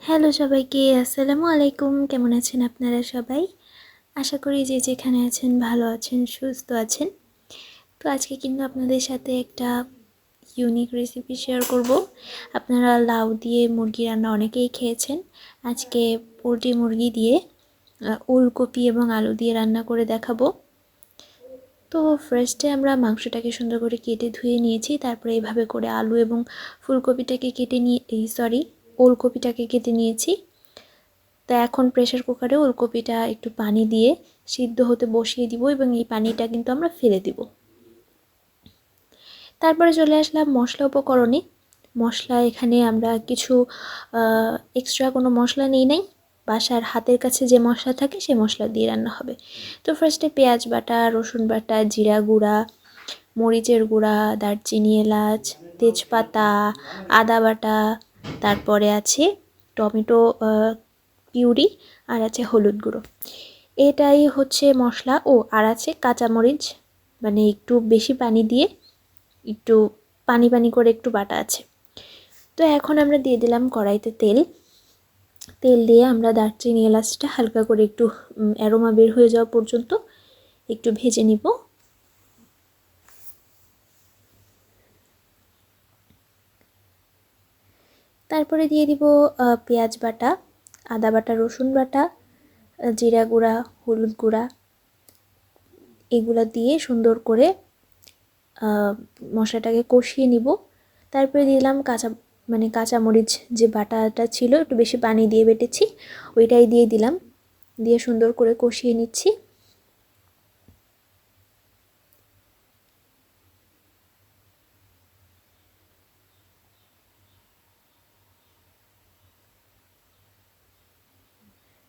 Hello সবাইকে, আসসালামু আলাইকুম। কেমন আছেন আপনারা সবাই? আশা করি যে যেখানে আছেন ভালো আছেন, সুস্থ আছেন। তো আজকে কিন্তু আপনাদের সাথে একটা ইউনিক রেসিপি শেয়ার করব। আপনারা লাউ দিয়ে মুরগি রান্না অনেকেই খেয়েছেন। আজকে পোলট্রি মুরগি দিয়ে ওলকপি এবং আলু দিয়ে রান্না করে দেখাবো। তো ফার্স্টে আমরা মাংসটাকে সুন্দর করে কেটে ধুয়ে নিয়েছি। তারপরে এইভাবে করে আলু এবং ফুলকপিটাকে ওলকপিটাকে কেটে নিয়েছি। তা এখন প্রেসার কুকারে ওলকপিটা একটু পানি দিয়ে সিদ্ধ হতে বসিয়ে দিব এবং এই পানিটা কিন্তু আমরা ফেলে দিব। তারপরে চলে আসলাম মশলা উপকরণে। মশলা এখানে আমরা কিছু এক্সট্রা কোনো মশলা নিই নাই, বাসার হাতের কাছে যে মশলা থাকে সেই মশলা দিয়ে রান্না হবে। তো ফার্স্টে পেঁয়াজ বাটা, রসুন বাটা, জিরা গুঁড়া, মরিচের গুঁড়া, দারচিনি, এলাচ, তেজপাতা, আদা বাটা, তারপরে আছে টমেটো পিউরি, আর আছে হলুদ গুঁড়ো। এটাই হচ্ছে মশলা। আর আছে কাঁচামরিচ, মানে একটু বেশি পানি দিয়ে একটু পানি পানি করে একটু বাটা আছে। তো এখন আমরা দিয়ে দিলাম কড়াইতে তেল দিয়ে আমরা দারচিনি এলাচটা হালকা করে একটু অ্যারোমা বের হয়ে যাওয়া পর্যন্ত একটু ভেজে নিব। তারপরে দিয়ে দিব পেঁয়াজ বাটা, আদা বাটা, রসুন বাটা, জিরা গুঁড়া, হলুদ গুঁড়া, এগুলো দিয়ে সুন্দর করে মশলাটাকে কষিয়ে নিব। তারপরে দিলাম কাঁচামরিচ, যে বাটাটা ছিল একটু বেশি পানি দিয়ে বেটেছি, ওইটাই দিয়ে দিলাম, দিয়ে সুন্দর করে কষিয়ে নিচ্ছি।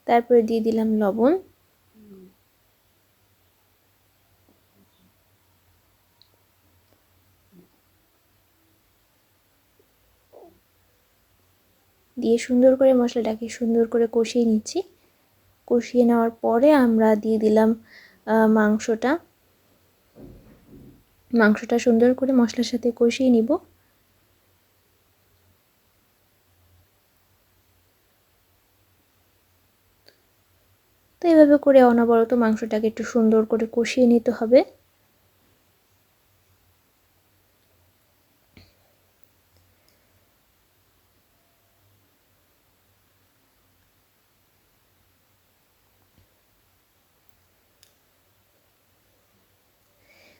তারপরে দিয়ে দিলাম লবণ, দিয়ে সুন্দর করে মশলাটাকে সুন্দর করে কষিয়ে নিচ্ছি। কষিয়ে নেওয়ার পরে আমরা দিয়ে দিলাম মাংসটা সুন্দর করে মশলার সাথে কষিয়ে নিব। তো এইভাবে করে অনবরত মাংসটাকে একটু সুন্দর করে কষিয়ে নিতে হবে।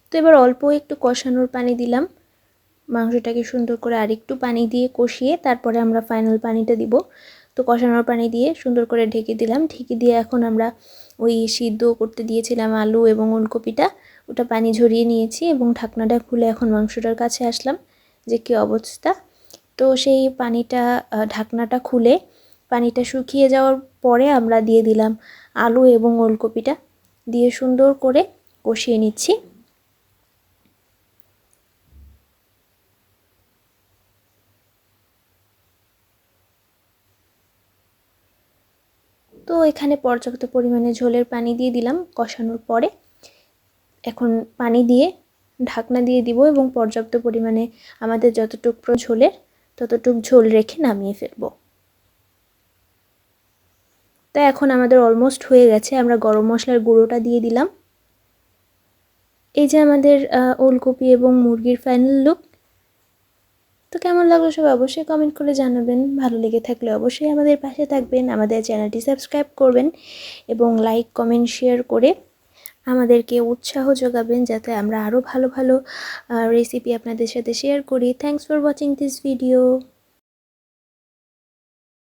তো এবার অল্প একটু কষানোর পানি দিলাম, মাংসটাকে সুন্দর করে আরেকটু পানি দিয়ে কষিয়ে তারপরে আমরা ফাইনাল পানিটা দিব। তো কষানোর পানি দিয়ে সুন্দর করে ঢেকে দিলাম। ঢেকে দিয়ে এখন আমরা ওই সিদ্ধ করতে দিয়েছিলাম আলু এবং ওলকপিটা, ওটা পানি ঝরিয়ে নিয়েছি এবং ঢাকনাটা খুলে এখন মাংসটার কাছে আসলাম যে কী অবস্থা। তো সেই ঢাকনাটা খুলে পানিটা শুকিয়ে যাওয়ার পরে আমরা দিয়ে দিলাম আলু এবং ওলকপিটা, দিয়ে সুন্দর করে কষিয়ে নিচ্ছি। তো এখানে পর্যাপ্ত পরিমাণে ঝোলের পানি দিয়ে দিলাম কষানোর পরে। এখন পানি দিয়ে ঢাকনা দিয়ে দিব এবং পর্যাপ্ত পরিমাণে আমাদের যতটুকু ঝোলের ততটুক ঝোল রেখে নামিয়ে ফেলবো। তো এখন আমাদের অলমোস্ট হয়ে গেছে। আমরা গরম মশলার গুঁড়োটা দিয়ে দিলাম। এই যে আমাদের ওলকপি এবং মুরগির ফাইনাল লুক। তো কেমন লাগলো সবাই অবশ্যই কমেন্ট করে জানাবেন। ভালো লেগে থাকলে অবশ্যই আমাদের পাশে থাকবেন, আমাদের চ্যানেলটি সাবস্ক্রাইব করবেন এবং লাইক কমেন্ট শেয়ার করে আমাদেরকে উৎসাহ যোগাবেন যাতে আমরা আরও ভালো ভালো রেসিপি আপনাদের সাথে শেয়ার করি। Thanks for watching this video.